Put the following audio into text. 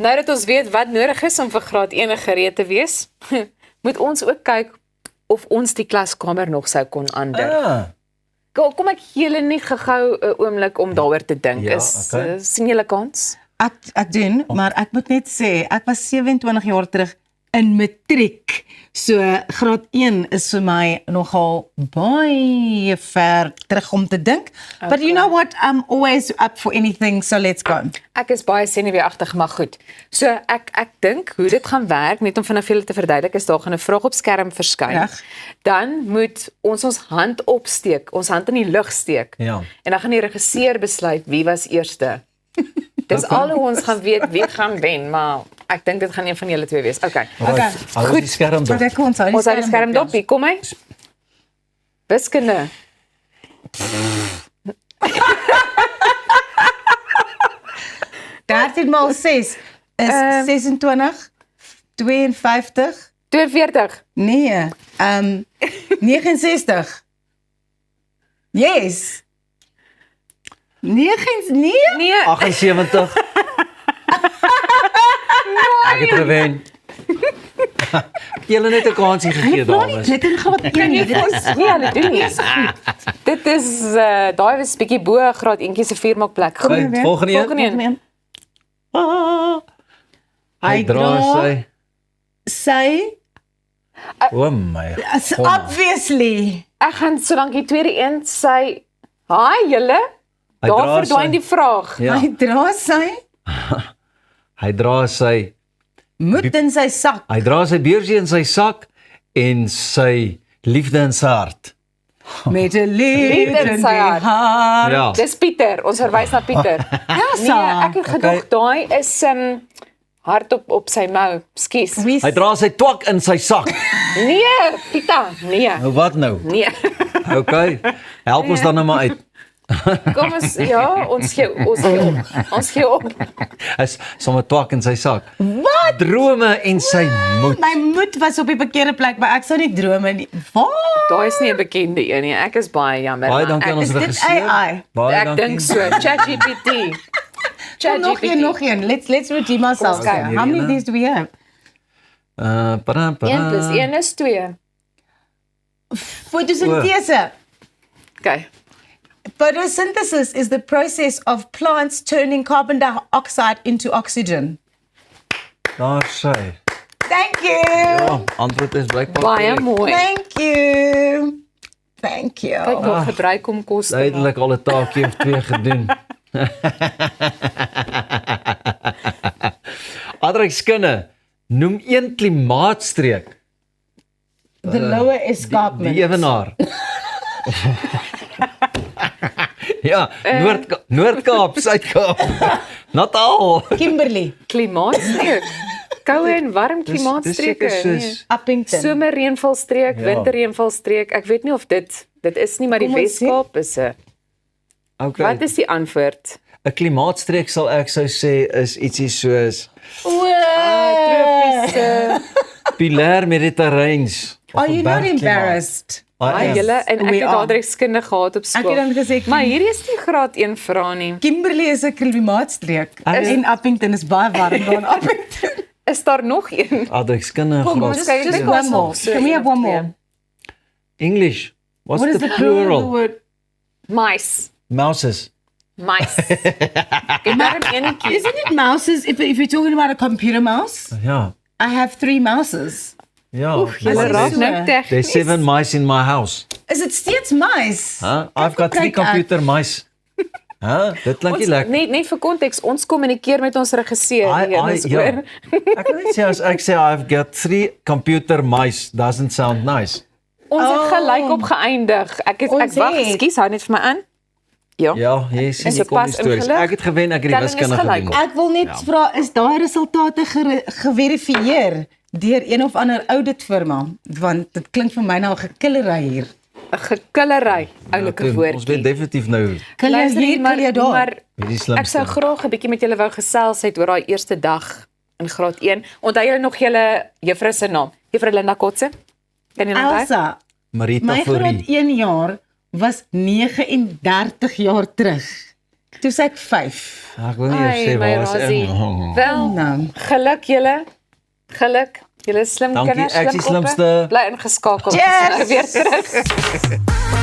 Nou dat ons weet wat nodig is om vir graad 1 gereed te wees, moet ons ook kyk of ons die klaskamer nog sou kon aandurf. Kom ek julle net gou 'n oomblik om daaroor te dink. Ja, Sien julle kans? Ek doen, maar ek moet net sê, ek was 27 jaar terug in matriek. So graad 1 is vir my nogal baie ver terug om te dink. Okay. But you know what, I'm always up for anything, so let's go. Ek is baie senuweeagtig, maar goed. So ek dink hoe dit gaan werk, net om vanaf julle te verduidelik, is daar gaan 'n vraag op skerm verskyn. Reg. Dan moet ons hand opsteek, ons hand in die lug steek. Ja. En dan gaan die regisseur besluit wie was eerste. Dis al hoe ons gaan weet wie gaan wen, maar ek dink dit gaan een van julle twee wees. Okay. Goed. Die skerm dop. Ons hou die skerm dop. Kom my. Wiskunde. 13 maal 6 is 26, 52, 42. nee, 69. Yes. 9, nee? Nee, 78. Ek het gewen. Julle net 'n kansie gegee, dames. Dit in graad 1. dit is nie hulle doen nie. Dit is daai was bietjie bo graad 1 se vuurmaakplek. Goed. Goed, volgende een. Hy dra sy O my. obviously. Ek gaan solank die tweede een sê, "Haai julle." Hy Daar dra verdwyn sy- die vraag. Ja, Hy dra sy hy dra sy moed in sy sak. beursie in sy sak en sy liefde in sy hart. Met 'n lied in sy hart. Ja. Dis Pieter, ons verwys na Pieter. Nee, ek het gedog daai is hart op sy mou. Skus. Hy dra sy twak in sy sak. Nee, Pieter, nee. Nou wat nou? Nee. Okay. Help ons dan nou maar uit. Kom ons ons gee op. Hy's sommer twak in sy sak. Wat? Drome en sy moed. My moed was op die verkeerde plek, maar ek sou nie drome nie. Wat? Daai is nie 'n bekende een nie. Ek is baie jammer. Baie maar dankie aan ons Is dit regisseur. AI? Baie Ek dankie. dink so. ChatGPT. Nog een. Let's redeem ourselves. Kom ons kyk. How many of these do we have? 1 1 + 1 is 2. Photosynthese. Okay. Photosynthesis is the process of plants turning carbon dioxide into oxygen. Daar sê. Thank you. Ja, antwoord is blykbaar Baie korrek. mooi. Thank you. Thank you. Kyk nog gebruik om kos te maak. Duidelik al 'n taakie of 2 gedoen. Adrekskunde, noem een klimaatstreek. The lower escarpment. Die ewenaar. Ja, Noord-Kaap, Suid-Kaap. Natal. Kimberley. Klimaatstreek. Koue en warm klimaatstreke. soos Uppington. Somerreënvalstreek, Ja. winterreënvalstreek. Ek weet nie of dit is nie, maar die Kom ons sê. Weskaap is 'n. okay. Wat is die antwoord? 'n klimaatstreek sal ek sou sê is ietsie soos Tropiese. Pilair Mediterraneens. Are you not embarrassed? Julle en ek we het are. adreskunde gehad op Ek skool. het dan gesê, Maar hierdie is nie graad 1 vrae nie. Kimberley is 'n klimaatstreek. En Uppington is baie warm daar in Uppington. Is daar nog een? Adrekskunde Kom, graad ons kyk Just net one ons more. nog so Can we een have of one twee. more? English. What's What is the the plural of the plural? word? Mice. Mouses. Mice. Ek maar enetjie. Isn't it mouses? If you're talking about a computer mouse, Ja. I have 3 mouses. Ja. Julle raak nou There's tegnies. 7 mice in my house. Is it steeds mice? Huh? I've got 3 kyk ek. computer mice. Dit klink nie lekker. Net vir konteks, ons kommunikeer met ons regisseur hier ons ja. oor. Ek kan net sê as ek sê I've got 3 computer mice doesn't sound nice. Ons het Oh. gelyk op geëindig. Ek Ons wag, het. ekskuus, hou net vir my aan. Ja. Ja, jy sien Is die dit pas stories. ingelig? Ek het gewen, ek het die Telling is wiskunde gelyk. gedoen. Ek wil net vra, is daai resultate geverifieer deur een of ander auditfirma? Want dit klink vir my nou 'n gekillery hier. 'n Gekillery, oulike Ons weet woordjie. definitief nou Kill jy Luister hier, kill jy daar? maar wie die ek sou slimste. graag 'n bietjie met julle wou gesels het oor daai eerste dag in graad 1. Onthou julle nog julle juffrou se naam? Juffrou Linda Kotse? Kan jy onthou? Elsa, Marita my graad Fourie. 1 jaar was 39 jaar terug. Toe sê ek 5. Ek wil nie eers Ai, sê my waar is Rosie. ek. Wel, Nou. geluk julle. Geluk. Julle is slim Dankie, kinders, ek is die slim koppe. slimste. Bly ingeskakel. Cheers! Ons is nou weer terug.